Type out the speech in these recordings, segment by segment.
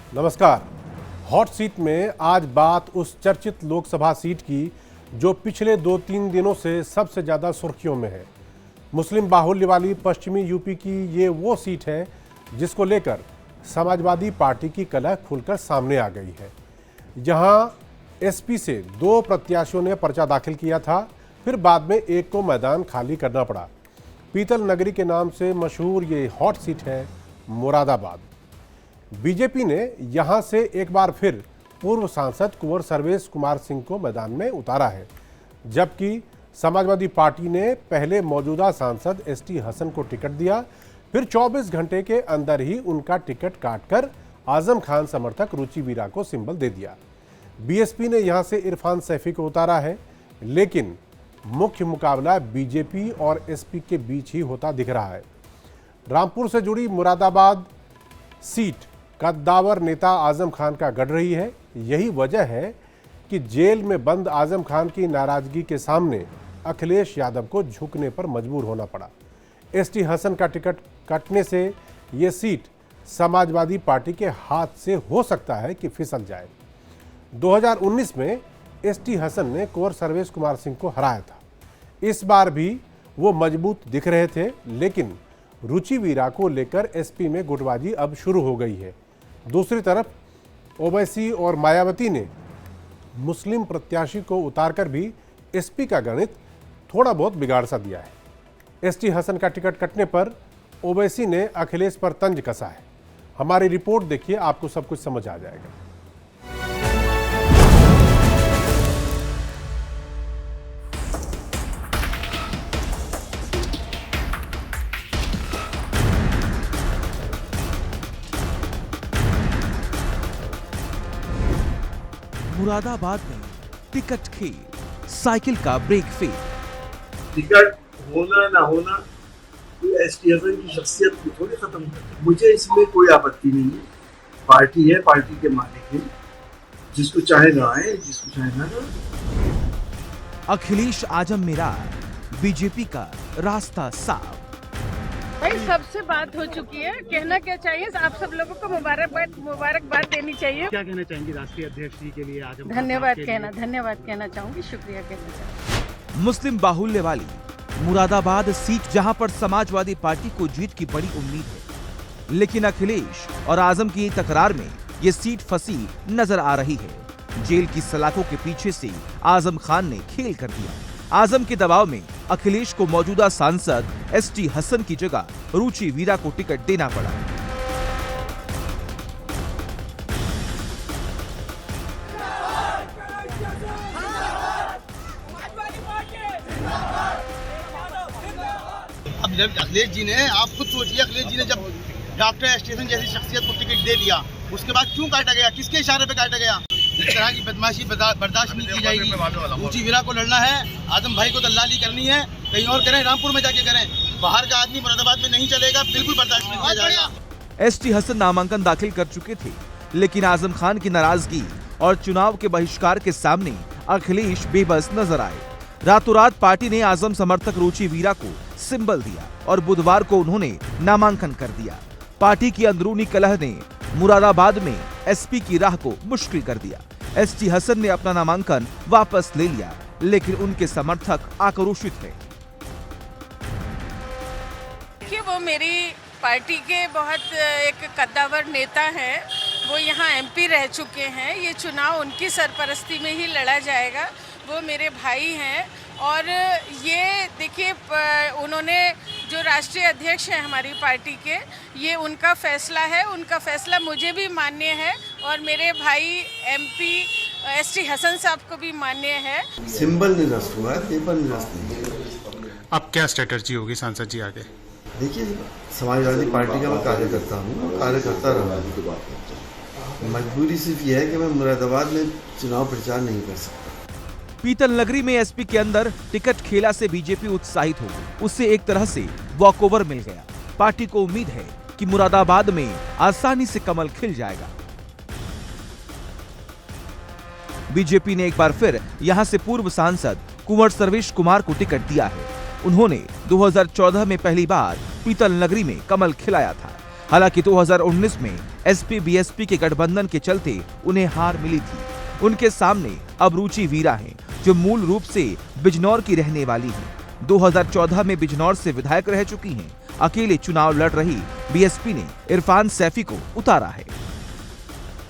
नमस्कार। Hot seat में आज बात उस चर्चित लोकसभा सीट की जो पिछले 2-3 दिनों से सबसे ज़्यादा सुर्खियों में है। मुस्लिम बाहुल्य वाली पश्चिमी यूपी की ये वो सीट है जिसको लेकर समाजवादी पार्टी की कलह खुलकर सामने आ गई है। जहां एसपी से 2 प्रत्याशियों ने पर्चा दाखिल किया था, फिर बाद में एक को मैदान खाली करना पड़ा। पीतल नगरी के नाम से मशहूर ये हॉट सीट है मुरादाबाद। बीजेपी ने यहां से एक बार फिर पूर्व सांसद कुंवर सर्वेश कुमार सिंह को मैदान में उतारा है, जबकि समाजवादी पार्टी ने पहले मौजूदा सांसद एसटी हसन को टिकट दिया, फिर 24 घंटे के अंदर ही उनका टिकट काटकर आजम खान समर्थक रुचि वीरा को सिंबल दे दिया। बीएसपी ने यहां से इरफान सैफी को उतारा है, लेकिन मुख्य मुकाबला बीजेपी और एसपी के बीच ही होता दिख रहा है। रामपुर से जुड़ी मुरादाबाद सीट कद्दावर नेता आजम खान का गढ़ रही है। यही वजह है कि जेल में बंद आजम खान की नाराजगी के सामने अखिलेश यादव को झुकने पर मजबूर होना पड़ा। एसटी हसन का टिकट कटने से ये सीट समाजवादी पार्टी के हाथ से हो सकता है कि फिसल जाए। 2019 में एसटी हसन ने कुंवर सर्वेश कुमार सिंह को हराया था। इस बार भी वो मजबूत दिख रहे थे, लेकिन रुचि वीरा को लेकर एसपी में गुटबाजी अब शुरू हो गई है। दूसरी तरफ ओवैसी और मायावती ने मुस्लिम प्रत्याशी को उतारकर भी एसपी का गणित थोड़ा बहुत बिगाड़ सा दिया है। एसटी हसन का टिकट कटने पर ओवैसी ने अखिलेश पर तंज कसा है। हमारी रिपोर्ट देखिए, आपको सब कुछ समझ आ जाएगा। मुरादाबाद में टिकट खेल, साइकिल का ब्रेक फेल। टिकट होना ना होना तो एसटी हसन की शख्सियत को थोड़ी खत्म कर। मुझे इसमें कोई आपत्ति नहीं है। पार्टी है, पार्टी के मालिक है, जिसको चाहे ना आए, जिसको चाहे ना आए। अखिलेश आजम मेरा, बीजेपी का रास्ता साफ। भाई सबसे बात हो चुकी है, कहना क्या चाहिए, आप सब लोगों को मुबारकबाद देनी चाहिए। क्या कहना चाहेंगी राष्ट्रीय अध्यक्ष जी के लिए? आज धन्यवाद कहना चाहूंगी, शुक्रिया कहना चाहूंगी। मुस्लिम बाहुल्य वाली मुरादाबाद सीट जहां पर समाजवादी पार्टी को जीत की बड़ी उम्मीद है, लेकिन अखिलेश और आजम की तकरार में ये सीट फंसी नजर आ रही है। जेल की सलाखों के पीछे से आजम खान ने खेल कर दिया। आजम के दबाव में अखिलेश को मौजूदा सांसद एसटी हसन की जगह रुचि वीरा को टिकट देना पड़ा। अब जब अखिलेश जी ने, आप खुद सोचिए, अखिलेश जी ने जब डॉक्टर एसटी हसन जैसी शख्सियत को टिकट दे दिया, उसके बाद क्यों काटा गया? किसके इशारे पे काटा गया? इस तरह की बदमाशी बर्दाश्त नहीं की जाएगी। रुचि वीरा को लड़ना है, आजम भाई को दलाली करनी है, कहीं और करें, रामपुर में जाके करें। बाहर का आदमी मुरादाबाद में नहीं चलेगा, बिल्कुल बर्दाश्त नहीं किया जाएगा। एसटी हसन नामांकन दाखिल कर चुके थे, लेकिन आजम खान की नाराजगी और चुनाव के बहिष्कार के सामने अखिलेश बेबस नजर आए। रातों रात पार्टी ने आजम समर्थक रुचि वीरा को सिंबल दिया और बुधवार को उन्होंने नामांकन कर दिया। पार्टी की अंदरूनी कलह ने मुरादाबाद में एसपी की राह को मुश्किल कर दिया। एसटी हसन ने अपना नामांकन वापस ले लिया, लेकिन उनके समर्थक आक्रोशित हैं। कि वो मेरी पार्टी के बहुत एक कद्दावर नेता हैं, वो यहाँ एमपी रह चुके हैं। ये चुनाव उनकी सरपरस्ती में ही लड़ा जाएगा। वो मेरे भाई हैं और ये देखिए, उन्होंने जो राष्ट्रीय अध्यक्ष हैं हमारी पार्टी के, ये उनका फैसला है। उनका फैसला मुझे भी मान्य है और मेरे भाई एमपी एसटी हसन साहब को भी मान्य है। सिंबल निरस्त हुआ है, पेपर निरस्त नहीं है। अब क्या स्ट्रेटजी होगी सांसद जी आगे? देखिए, समाजवादी पार्टी का मैं कार्यकर्ता हूँ, कार्य करता रहूँगा। मजबूरी सिर्फ यह है कि मैं मुरादाबाद में चुनाव प्रचार नहीं कर सकता। पीतल नगरी में एसपी के अंदर टिकट खेला से बीजेपी उत्साहित हो गई। उससे एक तरह से वॉकओवर मिल गया। पार्टी को उम्मीद है कि मुरादाबाद में आसानी से कमल खिल जाएगा। बीजेपी ने एक बार फिर यहां से पूर्व सांसद कुंवर सर्वेश कुमार को टिकट दिया है। उन्होंने 2014 में पहली बार पीतल नगरी में कमल खिलाया था। हालांकि 2019 में एसपी बीएसपी के गठबंधन के चलते उन्हें हार मिली थी। उनके सामने अब रुचि वीरा हैं, जो मूल रूप से बिजनौर की रहने वाली हैं। 2014 में बिजनौर से विधायक रह चुकी हैं। अकेले चुनाव लड़ रही बीएसपी ने इरफान सैफी को उतारा है।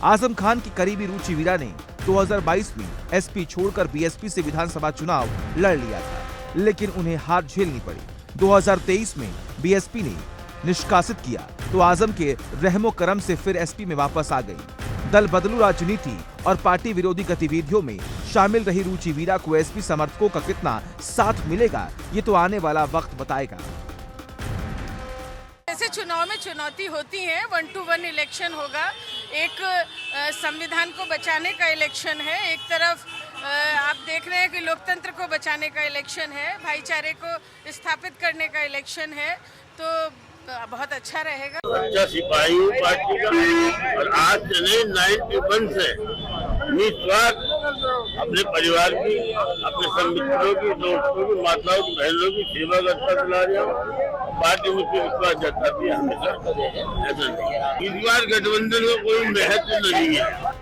आजम खान की करीबी रुचि वीरा ने 2022 में एसपी छोड़कर बीएसपी से विधानसभा चुनाव लड़ लिया था, लेकिन उन्हें हार झेलनी पड़ी। 2023 में बीएसपी ने निष्कासित किया तो आजम के रहमो करम से फिर एसपी में वापस आ गई। दल बदलू राजनीति और पार्टी विरोधी गतिविधियों में शामिल रही रुचि वीरा को एसपी समर्थकों का कितना साथ मिलेगा, ये तो आने वाला वक्त बताएगा। जैसे चुनाव में चुनौती होती है, 1 to 1 इलेक्शन होगा। एक संविधान को बचाने का इलेक्शन है, एक तरफ आप देख रहे हैं कि लोकतंत्र को बचाने का इलेक्शन है, भाईचारे को स्थापित करने का इलेक्शन है, तो बहुत अच्छा रहेगा। अच्छा सिपाही पार्टी का और आज चले 91 से निस्वार्थ अपने परिवार की, अपने संमित्रों की, दोस्तों की, माताओं की, बहनों की सेवा करता चला रहा हूँ। पार्टी मुझे विश्वास जताती है हमेशा, ऐसा नहीं। इस बार गठबंधन का कोई महत्व नहीं है।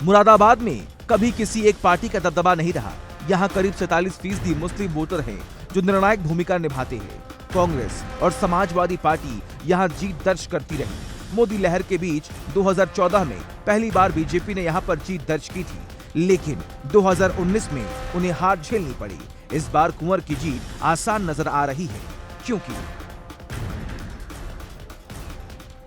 मुरादाबाद में कभी किसी एक पार्टी का दबदबा नहीं रहा। यहाँ करीब 47% मुस्लिम वोटर हैं, जो निर्णायक भूमिका निभाते हैं। कांग्रेस और समाजवादी पार्टी यहाँ जीत दर्ज करती रही। मोदी लहर के बीच 2014 में पहली बार बीजेपी ने यहाँ पर जीत दर्ज की थी, लेकिन 2019 में उन्हें हार झेलनी पड़ी। इस बार कुंवर की जीत आसान नजर आ रही है, क्योंकि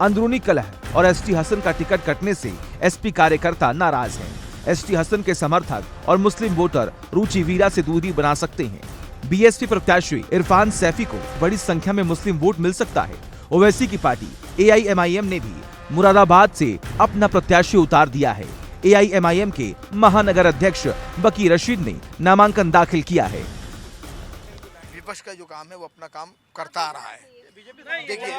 अंदरूनी कलह और एसटी हसन का टिकट कटने से एसपी कार्यकर्ता नाराज हैं। एसटी हसन के समर्थक और मुस्लिम वोटर रुचि वीरा से दूरी बना सकते हैं। बीएसपी प्रत्याशी इरफान सैफी को बड़ी संख्या में मुस्लिम वोट मिल सकता है। ओवैसी की पार्टी एआईएमआईएम ने भी मुरादाबाद से अपना प्रत्याशी उतार दिया है। एआईएमआईएम के महानगर अध्यक्ष बकी रशीद ने नामांकन दाखिल किया है। विपक्ष का जो काम है वो अपना काम करता आ रहा है। देखिए,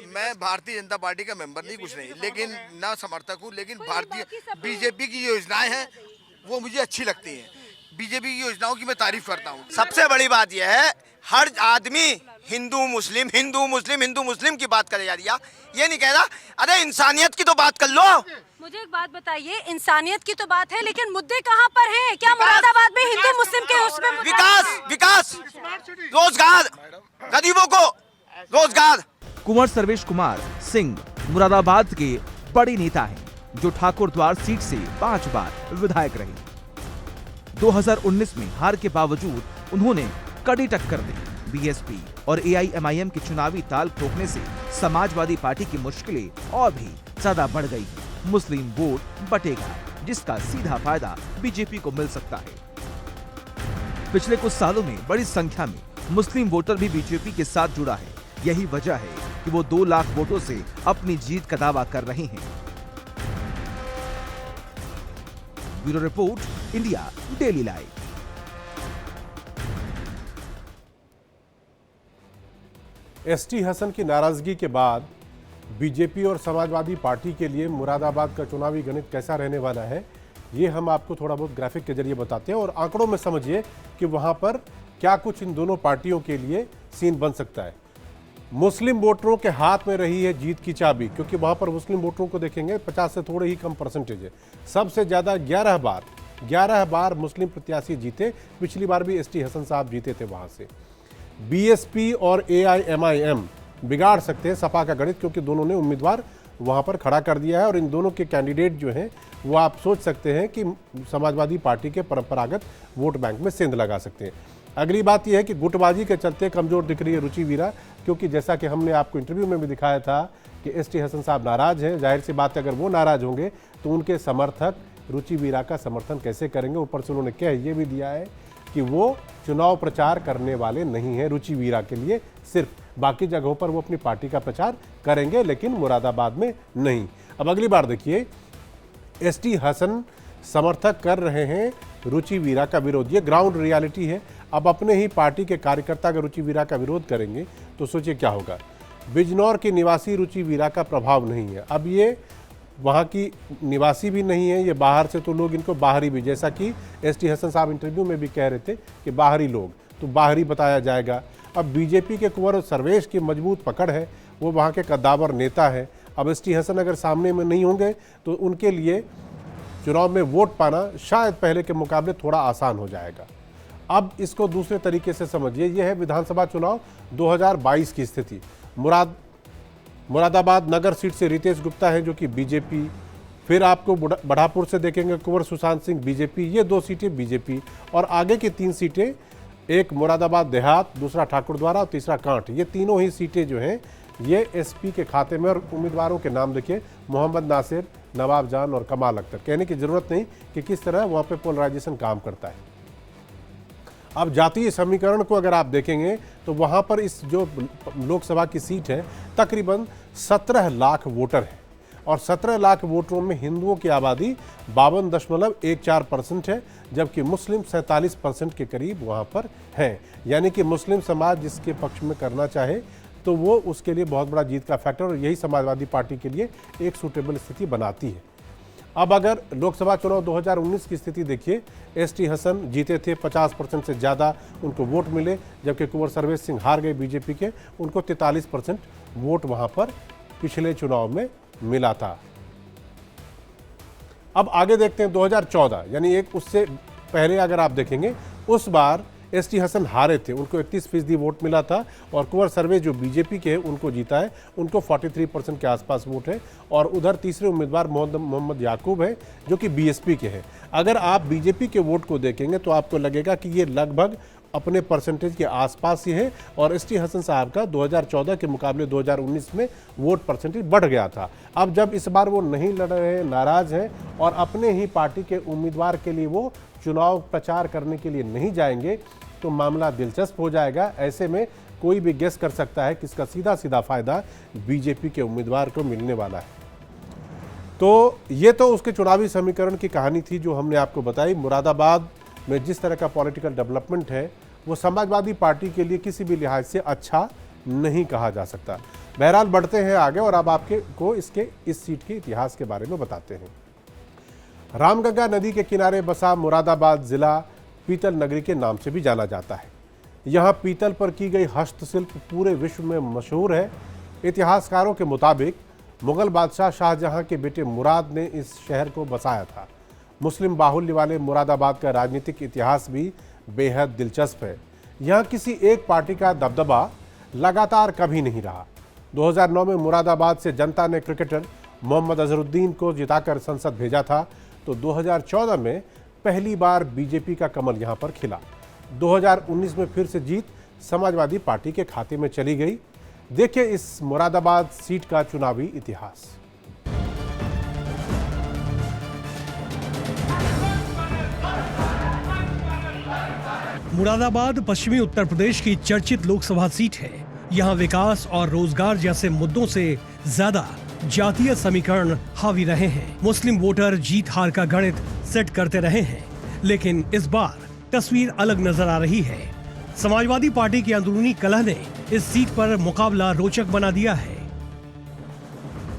मैं भारतीय जनता पार्टी का मेंबर नहीं, कुछ नहीं, लेकिन ना समर्थक हूँ, लेकिन भारतीय बीजेपी की योजनाएं हैं वो मुझे अच्छी लगती हैं। बीजेपी की योजनाओं की मैं तारीफ करता हूँ। सबसे बड़ी बात यह है, हर आदमी हिंदू मुस्लिम की बात करे जा रही है। ये नहीं कह रहा, अरे इंसानियत की तो बात कर लो। मुझे एक बात बताइए, इंसानियत की तो बात है, लेकिन मुद्दे कहाँ पर हैं? क्या मुरादाबाद में हिंदू मुस्लिम के उसमें विकास, रोजगार, गरीबों को रोजगार। कुंवर सर्वेश कुमार सिंह मुरादाबाद के बड़े नेता हैं, जो ठाकुर द्वार सीट से 5 बार विधायक रहे। 2019 में हार के बावजूद उन्होंने कड़ी टक्कर दी। बीएसपी और एआईएमआईएम की चुनावी ताल ठोकने से समाजवादी पार्टी की मुश्किलें और भी ज्यादा बढ़ गई हैं। मुस्लिम वोट बटेगा, जिसका सीधा फायदा बीजेपी को मिल सकता है। पिछले कुछ सालों में बड़ी संख्या में मुस्लिम वोटर भी बीजेपी के साथ जुड़ा है। यही वजह है कि वो 2 लाख वोटों से अपनी जीत का दावा कर रहे हैं। Bureau report, India daily live. ST Hasan की नाराजगी के बाद बीजेपी और समाजवादी पार्टी के लिए मुरादाबाद का चुनावी गणित कैसा रहने वाला है, ये हम आपको थोड़ा बहुत ग्राफिक के जरिए बताते हैं और आंकड़ों में समझिए कि वहां पर क्या कुछ इन दोनों पार्टियों के लिए सीन बन सकता है। मुस्लिम वोटरों के हाथ में रही है जीत की चाबी, क्योंकि वहां पर मुस्लिम वोटरों को देखेंगे 50 से थोड़े ही कम परसेंटेज है। सबसे ज़्यादा 11 बार मुस्लिम प्रत्याशी जीते। पिछली बार भी एसटी हसन साहब जीते थे वहां से। बीएसपी और एआईएमआईएम बिगाड़ सकते हैं सपा का गणित, क्योंकि दोनों ने उम्मीदवार वहां पर खड़ा कर दिया है और इन दोनों के कैंडिडेट जो हैं वो आप सोच सकते हैं कि समाजवादी पार्टी के परंपरागत वोट बैंक में सेंध लगा सकते हैं। अगली बात यह है कि गुटबाजी के चलते कमजोर दिख रही है रुचि वीरा, क्योंकि जैसा कि हमने आपको इंटरव्यू में भी दिखाया था कि एसटी हसन साहब नाराज हैं। जाहिर सी बात है, अगर वो नाराज होंगे तो उनके समर्थक रुचि वीरा का समर्थन कैसे करेंगे। ऊपर से उन्होंने कह ये भी दिया है कि वो चुनाव प्रचार करने वाले नहीं हैं रुचि वीरा के लिए, सिर्फ बाकी जगहों पर वो अपनी पार्टी का प्रचार करेंगे, लेकिन मुरादाबाद में नहीं। अब अगली बार देखिए, एसटी हसन समर्थक कर रहे हैं रुचि वीरा का विरोध। ये ग्राउंड रियलिटी है। अब अपने ही पार्टी के कार्यकर्ता अगर रुचि वीरा का विरोध करेंगे तो सोचिए क्या होगा। बिजनौर की निवासी रुचि वीरा का प्रभाव नहीं है। अब ये वहाँ की निवासी भी नहीं है, ये बाहर से, तो लोग इनको बाहरी भी, जैसा कि एसटी हसन साहब इंटरव्यू में भी कह रहे थे कि बाहरी लोग, तो बाहरी बताया जाएगा। अब बीजेपी के कुंवर सर्वेश की मजबूत पकड़ है, वो वहाँ के कद्दावर नेता हैं। अब एसटी हसन अगर सामने में नहीं होंगे तो उनके लिए चुनाव में वोट पाना शायद पहले के मुकाबले थोड़ा आसान हो जाएगा। अब इसको दूसरे तरीके से समझिए, यह है विधानसभा चुनाव 2022 की स्थिति। मुरादाबाद नगर सीट से रितेश गुप्ता है जो कि बीजेपी, फिर आपको बढ़ापुर से देखेंगे कुंवर सुशांत सिंह बीजेपी, ये 2 सीटें बीजेपी, और आगे की 3 सीटें, एक मुरादाबाद देहात, दूसरा ठाकुरद्वारा और तीसरा कांठ, ये तीनों ही सीटें जो हैं ये एसपी के खाते में। और उम्मीदवारों के नाम देखिए, मोहम्मद नासिर, नवाब जान और कमाल अख्तर। कहने की जरूरत नहीं कि किस तरह वहाँ पे पोलराइजेशन काम करता है। अब जातीय समीकरण को अगर आप देखेंगे तो वहाँ पर इस जो लोकसभा की सीट है तकरीबन 17 लाख वोटर हैं, और 17 लाख वोटरों में हिंदुओं की आबादी 52.14% है, जबकि मुस्लिम 47% के करीब वहाँ पर हैं। यानी कि मुस्लिम समाज जिसके पक्ष में करना चाहे तो वो उसके लिए बहुत बड़ा जीत का फैक्टर, और यही समाजवादी पार्टी के लिए एक सूटेबल स्थिति बनाती है। अब अगर लोकसभा चुनाव 2019 की स्थिति देखिए, एसटी हसन जीते थे, 50% से ज़्यादा उनको वोट मिले, जबकि कुंवर सर्वेश सिंह हार गए बीजेपी के, उनको 43% वोट वहाँ पर पिछले चुनाव में मिला था। अब आगे देखते हैं 2014, यानी एक उससे पहले अगर आप देखेंगे उस बार एसटी हसन हारे थे, उनको 31% वोट मिला था, और कुंवर सर्वेश जो बीजेपी के हैं उनको जीता है, उनको 43% के आसपास वोट है। और उधर तीसरे उम्मीदवार मोहम्मद याकूब है जो कि बीएसपी के हैं। अगर आप बीजेपी के वोट को देखेंगे तो आपको लगेगा कि ये लगभग अपने परसेंटेज के आसपास ही है, और एसटी हसन साहब का 2014 के मुकाबले 2019 में वोट परसेंटेज बढ़ गया था। अब जब इस बार वो नहीं लड़ रहे हैं, नाराज़ हैं, और अपने ही पार्टी के उम्मीदवार के लिए वो चुनाव प्रचार करने के लिए नहीं जाएंगे तो मामला दिलचस्प हो जाएगा। ऐसे में कोई भी गेस कर सकता है कि इसका सीधा सीधा फायदा बीजेपी के उम्मीदवार को मिलने वाला है। तो ये तो उसके चुनावी समीकरण की कहानी थी जो हमने आपको बताई। मुरादाबाद में जिस तरह का पॉलिटिकल डेवलपमेंट है वो समाजवादी पार्टी के लिए किसी भी लिहाज से अच्छा नहीं कहा जा सकता। बहरहाल बढ़ते हैं आगे, और अब आपके को इसके इस सीट के इतिहास के बारे में बताते हैं। रामगंगा नदी के किनारे बसा मुरादाबाद जिला पीतल नगरी के नाम से भी जाना जाता है। यहाँ पीतल पर की गई हस्तशिल्प पूरे विश्व में मशहूर है। इतिहासकारों के मुताबिक मुगल बादशाह शाहजहां के बेटे मुराद ने इस शहर को बसाया था। मुस्लिम बाहुल्य वाले मुरादाबाद का राजनीतिक इतिहास भी बेहद दिलचस्प है। यहाँ किसी एक पार्टी का दबदबा लगातार कभी नहीं रहा। 2009 में मुरादाबाद से जनता ने क्रिकेटर मोहम्मद अजहरुद्दीन को जिताकर संसद भेजा था, तो 2014 में पहली बार बीजेपी का कमल यहां पर खिला। 2019 में फिर से जीत समाजवादी पार्टी के खाते में चली गई। देखिए इस मुरादाबाद सीट का चुनावी इतिहास। मुरादाबाद पश्चिमी उत्तर प्रदेश की चर्चित लोकसभा सीट है। यहाँ विकास और रोजगार जैसे मुद्दों से ज्यादा जातीय समीकरण हावी रहे हैं। मुस्लिम वोटर जीत हार का गणित सेट करते रहे हैं, लेकिन इस बार तस्वीर अलग नजर आ रही है। समाजवादी पार्टी की अंदरूनी कलह ने इस सीट पर मुकाबला रोचक बना दिया है।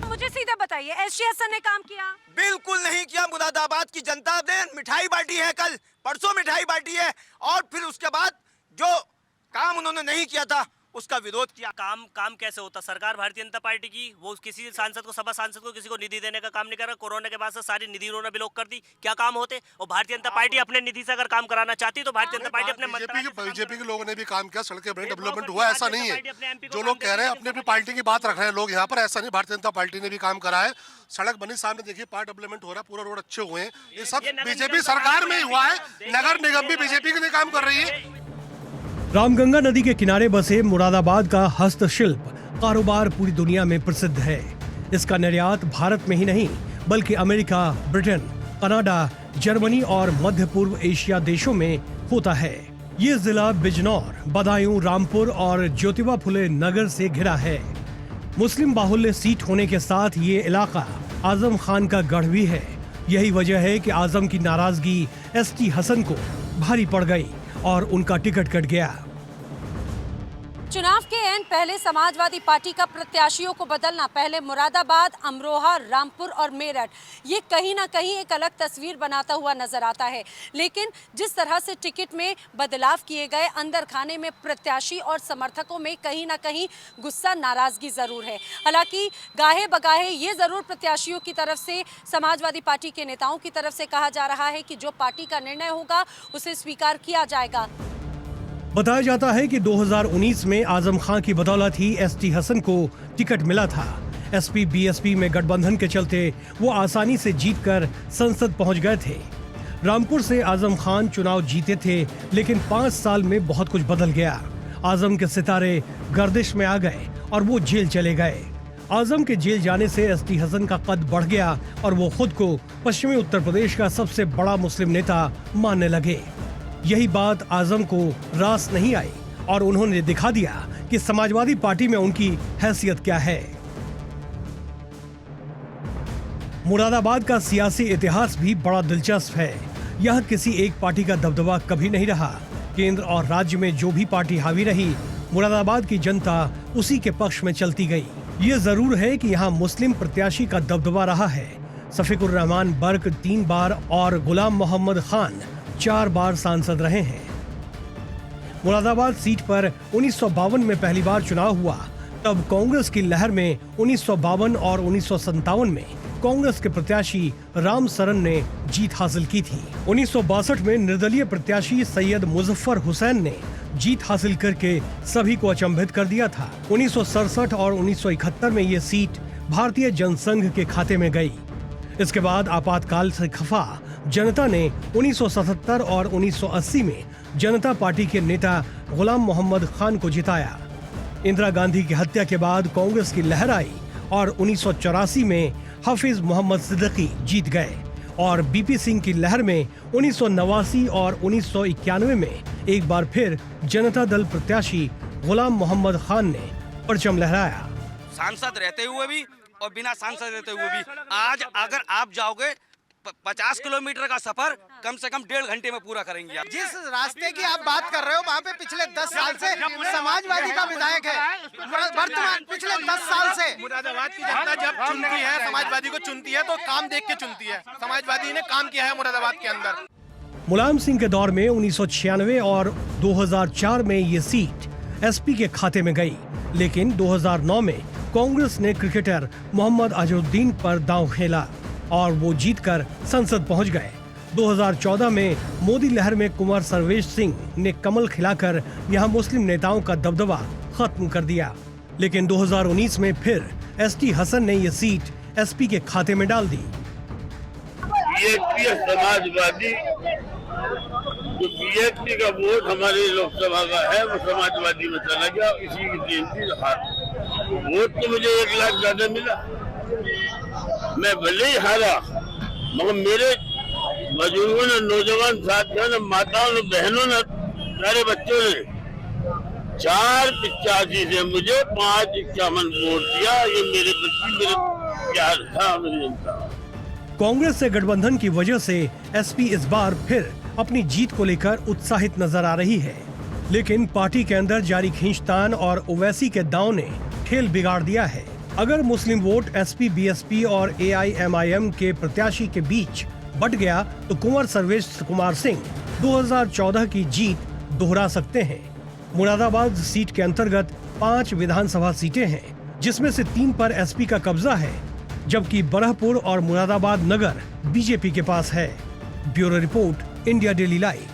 मुझे सीधा बताइए, एसटी हसन ने काम किया? बिल्कुल नहीं किया। मुरादाबाद की जनता ने मिठाई बांटी है, कल परसों मिठाई बांटी है, और फिर उसके बाद जो काम उन्होंने नहीं किया था उसका विरोध किया। काम कैसे होता? सरकार भारतीय जनता पार्टी की, वो किसी सांसद को, सभा सांसद को किसी को निधि देने का काम नहीं कर रहा। कोरोना के बाद से सारी निधि उन्होंने ब्लॉक कर दी। क्या काम होते? और भारतीय जनता पार्टी अपने निधि से अगर काम कराना चाहती तो भारतीय जनता पार्टी अपने बीजेपी के लोगों ने भी काम किया, सड़कें बड़ी, डेवलपमेंट हुआ, ऐसा नहीं है। जो लोग कह रहे हैं अपनी अपनी पार्टी की बात रख रहे हैं लोग यहाँ पर, ऐसा नहीं। भारतीय जनता पार्टी ने भी काम करा है, सड़क बनी सामने देखिए, पार्ट डेवलपमेंट हो रहा है, पूरा रोड अच्छे हुए हैं। ये सब बीजेपी सरकार में ही हुआ है। नगर निगम भी बीजेपी के लिए काम कर रही है। रामगंगा नदी के किनारे बसे मुरादाबाद का हस्तशिल्प कारोबार पूरी दुनिया में प्रसिद्ध है। इसका निर्यात भारत में ही नहीं बल्कि अमेरिका, ब्रिटेन, कनाडा, जर्मनी और मध्य पूर्व एशिया देशों में होता है। ये जिला बिजनौर, बदायूं, रामपुर और ज्योतिबा फुले नगर से घिरा है। मुस्लिम बाहुल्य सीट होने के साथ ये इलाका आजम खान का गढ़ भी है। यही वजह है कि आजम की नाराजगी एसटी हसन को भारी पड़ गई और उनका टिकट कट गया। चुनाव के एन पहले समाजवादी पार्टी का प्रत्याशियों को बदलना, पहले मुरादाबाद, अमरोहा, रामपुर और मेरठ, ये कहीं ना कहीं एक अलग तस्वीर बनाता हुआ नजर आता है। लेकिन जिस तरह से टिकट में बदलाव किए गए, अंदर खाने में प्रत्याशी और समर्थकों में कहीं ना कहीं गुस्सा, नाराजगी जरूर है। हालांकि गाहे बगाहे ये जरूर प्रत्याशियों की तरफ से, समाजवादी पार्टी के नेताओं की तरफ से कहा जा रहा है कि जो पार्टी का निर्णय होगा उसे स्वीकार किया जाएगा। बताया जाता है कि 2019 में आजम खान की बदौलत ही एसटी हसन को टिकट मिला था। एसपी बीएसपी में गठबंधन के चलते वो आसानी से जीतकर संसद पहुंच गए थे। रामपुर से आजम खान चुनाव जीते थे, लेकिन 5 साल में बहुत कुछ बदल गया। आजम के सितारे गर्दिश में आ गए और वो जेल चले गए। आजम के जेल जाने से एसटी हसन का कद बढ़ गया और वो खुद को पश्चिमी उत्तर प्रदेश का सबसे बड़ा मुस्लिम नेता मानने लगे। यही बात आजम को रास नहीं आई और उन्होंने दिखा दिया कि समाजवादी पार्टी में उनकी हैसियत क्या है। मुरादाबाद का सियासी इतिहास भी बड़ा दिलचस्प है। यह किसी एक पार्टी का दबदबा कभी नहीं रहा। केंद्र और राज्य में जो भी पार्टी हावी रही, मुरादाबाद की जनता उसी के पक्ष में चलती गई। ये जरूर है कि यहाँ मुस्लिम प्रत्याशी का दबदबा रहा है। शफीकुर रहमान बर्क 3 बार और गुलाम मोहम्मद खान 4 बार सांसद रहे हैं। मुरादाबाद सीट पर 1952 में पहली बार चुनाव हुआ। तब कांग्रेस की लहर में 1952 और 1957 में कांग्रेस के प्रत्याशी राम सरन ने जीत हासिल की थी। 1962 में निर्दलीय प्रत्याशी सैयद मुजफ्फर हुसैन ने जीत हासिल करके सभी को अचंभित कर दिया था। 1967 और 1971 में ये सीट भारतीय जनसंघ के खाते में गई। इसके बाद आपातकाल से खफा जनता ने 1977 और 1980 में जनता पार्टी के नेता गुलाम मोहम्मद खान को जिताया। इंदिरा गांधी की हत्या के बाद कांग्रेस की लहर आई और 1984 में हाफिज मोहम्मद सिद्दीकी जीत गए और बीपी सिंह की लहर में 1989 और 1991 में एक बार फिर जनता दल प्रत्याशी गुलाम मोहम्मद खान ने परचम लहराया। सांसद रहते हुए भी और बिना सांसद रहते हुए भी आज अगर आप जाओगे 50 किलोमीटर का सफर कम से कम 1.5 घंटे में पूरा करेंगे आप। जिस रास्ते की आप बात कर रहे हो वहाँ पे पिछले 10 साल से समाजवादी का विधायक है। वर्तमान पिछले 10 साल से मुरादाबाद की जनता जब चुनती है, समाजवादी को चुनती है तो काम देख के चुनती है। समाजवादी ने काम किया है मुरादाबाद के अंदर। मुलायम सिंह के दौर में 1996 और 2004 में ये सीट एसपी के खाते में गई, लेकिन 2009 में कांग्रेस ने क्रिकेटर मोहम्मद अजहरुद्दीन पर दांव खेला और वो जीतकर संसद पहुंच गए। 2014 में मोदी लहर में कुंवर सर्वेश सिंह ने कमल खिलाकर यहां मुस्लिम नेताओं का दबदबा खत्म कर दिया, लेकिन 2019 में फिर एसटी हसन ने ये सीट एसपी के खाते में डाल दी। समाजवादी जो बीएसपी का वोट हमारे लोकसभा का है वो समाजवादी में चला गया, इसी की देन थी। वोट तो मुझे 1 लाख ज्यादा मिला, मैं भले ही हारा, मगर मेरे बुजुर्गों ने, नौजवान साथियों ने, माताओं ने, बहनों ने, सारे बच्चों ने 485 से मुझे 551 वोट दिया। ये मेरे बच्चे, मेरे प्यार था, मेरी जनता। कांग्रेस से गठबंधन की वजह से एसपी इस बार फिर अपनी जीत को लेकर उत्साहित नजर आ रही है, लेकिन पार्टी के अंदर जारी खींचतान और ओवैसी के दांव ने खेल बिगाड़ दिया है। अगर मुस्लिम वोट एसपी, बीएसपी और एआईएमआईएम के प्रत्याशी के बीच बट गया तो कुंवर सर्वेश कुमार सिंह 2014 की जीत दोहरा सकते हैं। मुरादाबाद सीट के अंतर्गत 5 विधानसभा सीटें हैं, जिसमें से 3 पर एसपी का कब्जा है, जबकि बरहपुर और मुरादाबाद नगर बीजेपी के पास है। Bureau report, India daily live.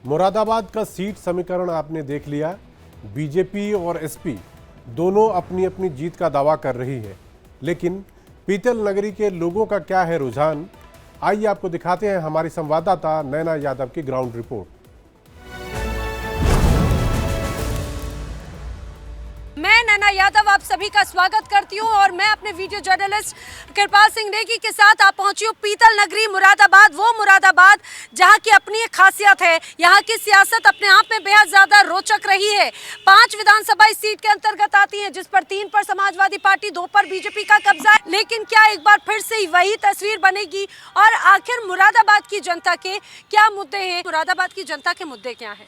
Moradabad का सीट समीकरण आपने देख लिया। बीजेपी और एसपी दोनों अपनी अपनी जीत का दावा कर रही है, लेकिन पीतल नगरी के लोगों का क्या है रुझान, आइए आपको दिखाते हैं हमारी संवाददाता नैना यादव की ग्राउंड रिपोर्ट। मैं नैना यादव आप सभी का स्वागत करती हूं और मैं अपने वीडियो जर्नलिस्ट कृपाल सिंह नेगी के साथ आप पहुंची हूं पीतल नगरी मुरादाबाद, वो मुरादाबाद जहां की अपनी एक खासियत है। यहां की सियासत अपने आप में बेहद ज्यादा रोचक रही है। 5 विधानसभा इस सीट के अंतर्गत आती है, जिस पर 3 पर समाजवादी पार्टी, 2 पर बीजेपी का कब्जा है। लेकिन क्या एक बार फिर से वही तस्वीर बनेगी? और आखिर मुरादाबाद की जनता के क्या मुद्दे हैं? मुरादाबाद की जनता के मुद्दे क्या है?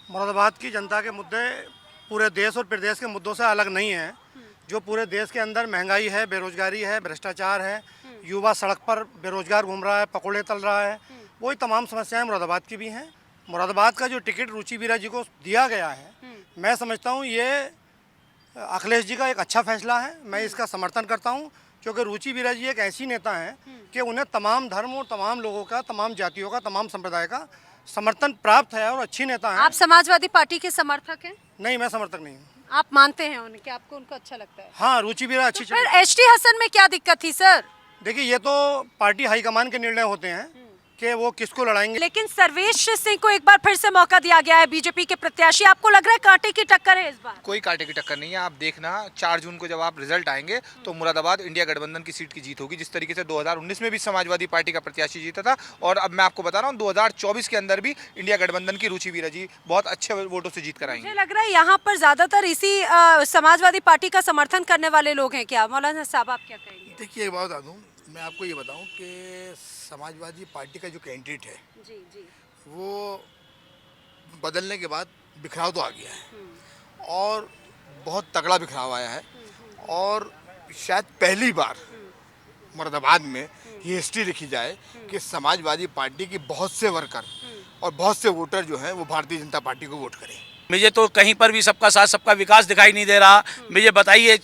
मुरादाबाद की जनता के मुद्दे पूरे देश और प्रदेश के मुद्दों से अलग नहीं है। जो पूरे देश के अंदर महंगाई है, बेरोजगारी है, भ्रष्टाचार है, युवा सड़क पर बेरोजगार घूम रहा है, पकौड़े तल रहा है, वही तमाम समस्याएं मुरादाबाद की भी हैं। मुरादाबाद का जो टिकट रुचि वीरा जी को दिया गया है, मैं समझता हूँ ये अखिलेश जी का एक अच्छा फैसला है। मैं इसका समर्थन करता हूँ, क्योंकि रुचि वीरा जी एक ऐसी नेता हैं कि उन्हें तमाम धर्म और तमाम लोगों का, तमाम जातियों का, तमाम संप्रदाय का समर्थन प्राप्त है और अच्छी नेता है। आप समाजवादी पार्टी के समर्थक हैं? नहीं, मैं समर्थक नहीं हूँ। आप मानते हैं उन्हें कि आपको उनको अच्छा लगता है? हाँ, रुचि वीरा अच्छी। तो फिर एचटी हसन में क्या दिक्कत थी सर? देखिए, ये तो पार्टी हाईकमान के निर्णय होते हैं कि वो किसको लड़ाएंगे। लेकिन सर्वेश सिंह को एक बार फिर से मौका दिया गया है, बीजेपी के प्रत्याशी। आपको लग रहा है कांटे की टक्कर है इस बार? कोई कांटे की टक्कर नहीं है। आप देखना 4 जून को जब आप रिजल्ट आएंगे तो मुरादाबाद इंडिया गठबंधन की सीट की जीत होगी, जिस तरीके से 2019 में भी समाजवादी पार्टी का प्रत्याशी जीता था। और अब मैं आपको बता रहा हूँ 2024 के अंदर भी इंडिया गठबंधन की रुचि वीरा जी बहुत अच्छे वोटों से जीत कर आएंगे। मुझे लग रहा है यहाँ पर ज्यादातर इसी समाजवादी पार्टी का समर्थन करने वाले लोग हैं। क्या मौलाना साहब आप क्या कहेंगे? देखिए, एक बात बता दूँ, मैं आपको ये बताऊं कि समाजवादी पार्टी का जो कैंडिडेट है वो बदलने के बाद बिखराव तो आ गया है और बहुत तगड़ा बिखराव आया है। और शायद पहली बार मुरादाबाद में ये हिस्ट्री लिखी जाए कि समाजवादी पार्टी की बहुत से वर्कर और बहुत से वोटर जो हैं वो भारतीय जनता पार्टी को वोट करें। मुझे तो कहीं पर भी सबका साथ सबका विकास दिखाई नहीं दे रहा। मुझे बताइए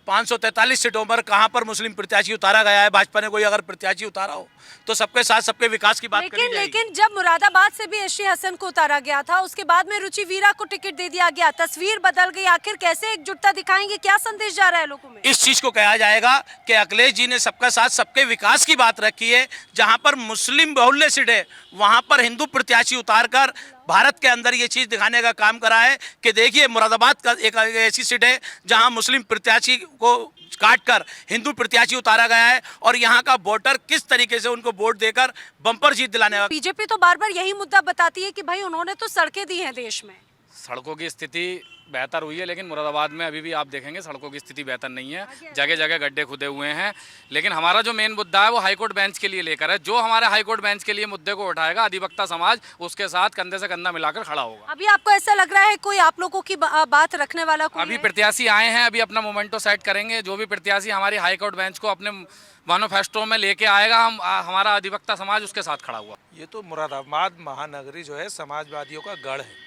543 सीटों पर कहां पर मुस्लिम प्रत्याशी उतारा गया है? भाजपा ने कोई अगर प्रत्याशी उतारा हो तो सबके साथ सबके विकास की बात करी जाएगी। लेकिन जब मुरादाबाद से भी एचटी हसन को उतारा गया था, उसके बाद में रुचि वीरा को टिकट दे दिया गया, तस्वीर बदल गई। आखिर कैसे एकजुटता दिखाएंगे? क्या संदेश जा रहा है लोगों में? इस चीज को कहा जाएगा कि अखिलेश जी ने सबका साथ सबके विकास की बात रखी है। जहां पर मुस्लिम बहुल्य सीट है वहां पर हिंदू प्रत्याशी उतार कर भारत के अंदर ये चीज दिखाने का काम करा है कि देखिए मुरादाबाद का एक ऐसी सीट है जहां मुस्लिम प्रत्याशी को काटकर हिंदू प्रत्याशी उतारा गया है और यहाँ का वोटर किस तरीके से उनको वोट देकर बम्पर जीत दिलाने वाला। बीजेपी तो बार बार यही मुद्दा बताती है कि भाई उन्होंने तो सड़कें दी हैं देश में। सड़कों की स्थिति बेहतर हुई है, लेकिन मुरादाबाद में अभी भी आप देखेंगे सड़कों की स्थिति बेहतर नहीं है। जगह जगह गड्ढे खुदे हुए हैं। लेकिन हमारा जो मेन मुद्दा है वो हाईकोर्ट बेंच के लिए लेकर है। जो हमारे हाईकोर्ट बेंच के लिए मुद्दे को उठाएगा, अधिवक्ता समाज उसके साथ कंधे से कंधा मिलाकर खड़ा होगा। अभी आपको ऐसा लग रहा है कोई आप लोगों की बात रखने वाला कोई अभी प्रत्याशी आए हैं, अभी अपना मोमेंटो सेट करेंगे। जो भी प्रत्याशी हमारी हाईकोर्ट बेंच को अपने मैनिफेस्टो में लेके आएगा, हमारा अधिवक्ता समाज उसके साथ खड़ा हुआ। ये तो मुरादाबाद महानगरी जो है समाजवादियों का गढ़ है।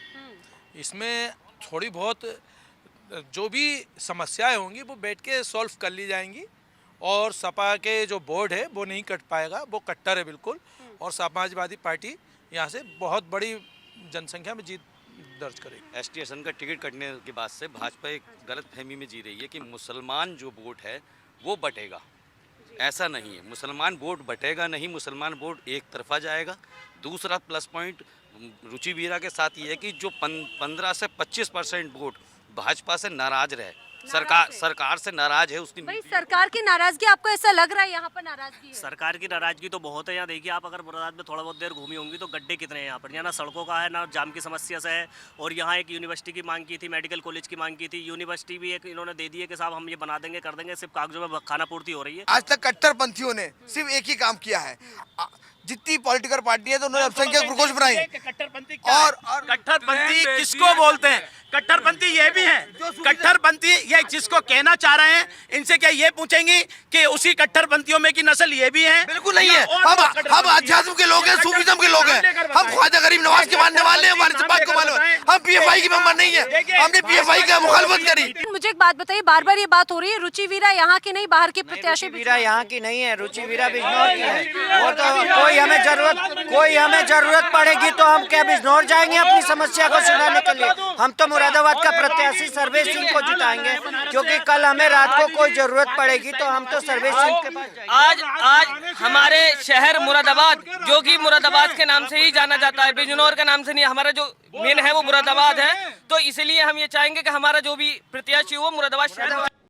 इसमें थोड़ी बहुत जो भी समस्याएं होंगी वो बैठ के सॉल्व कर ली जाएंगी। और सपा के जो बोर्ड है वो नहीं कट पाएगा, वो कट्टर है बिल्कुल। और समाजवादी पार्टी यहाँ से बहुत बड़ी जनसंख्या में जीत दर्ज करेगी। एचटी हसन का टिकट कटने के बाद से भाजपा एक गलत फहमी में जी रही है कि मुसलमान जो वोट है वो बटेगा। ऐसा नहीं है, मुसलमान वोट बटेगा नहीं, मुसलमान वोट एक तरफा जाएगा। दूसरा प्लस पॉइंट रुचि वीरा के साथ ये है कि जो 15 से 25% वोट भाजपा से नाराज रहे, सरकार से नाराज है। उसकी भाई सरकार की नाराजगी आपको ऐसा लग रहा है यहाँ पर नाराजगी है? सरकार की नाराजगी तो बहुत है। यहाँ देखिए आप अगर मुरादाबाद में थोड़ा बहुत देर घूमी होंगी तो गड्ढे कितने हैं यहाँ पर। यहाँ ना सड़कों का है ना जाम की समस्या से है। और यहाँ एक यूनिवर्सिटी की मांग की थी, मेडिकल कॉलेज की मांग की थी। यूनिवर्सिटी भी एक इन्होंने दे दी है कि साहब हम ये बना देंगे कर देंगे, सिर्फ कागजों में खाना पूर्ति हो रही है। आज तक कट्टरपंथियों ने सिर्फ एक ही काम किया है। जितनी पॉलिटिकल पार्टी है तो उन्होंने अल्पसंख्यक प्रकोष्ठ बनाई। और कट्टरपंथी किसको बोलते हैं? कट्टरपंथी ये भी हैं। कट्टरपंथी ये जिसको कहना चाह रहे हैं, इनसे क्या ये पूछेंगी कि उसी कट्टरपंथियों में की नस्ल ये भी है? बिल्कुल नहीं है। हम अध्यात्म के लोग हैं, सूफीज्म के लोग हैं। हम ख्वाजा गरीब नवाज के मानने वाले हैं, हमारे बात को मालूम है। हम पीएफआई के मेंबर नहीं है, हमने पीएफआई का मुखालफत करी। मुझे एक बात बताइए, बार बार ये बात हो रही है रुचि वीरा यहाँ की नहीं, बाहर के प्रत्याशी। रुचि वीरा यहाँ की नहीं है, रुचि वीरा बिजनौर की है। वो तो कोई हमें जरूरत पड़ेगी तो हम क्या बिजनौर जाएंगे अपनी समस्या को सुनाने के लिए? हम तो मुरादाबाद का प्रत्याशी सर्वेश सिंह को जिताएंगे। क्योंकि कल हमें रात को कोई जरूरत पड़ेगी तो हम तो सर्विस के पास जाएंगे। आज हमारे शहर मुरादाबाद, जो कि मुरादाबाद के नाम से ही जाना जाता है, बिजनौर के नाम से नहीं, हमारा जो मेन है वो मुरादाबाद है, तो इसलिए हम ये चाहेंगे कि हमारा जो भी प्रत्याशी हो मुरादाबाद शहर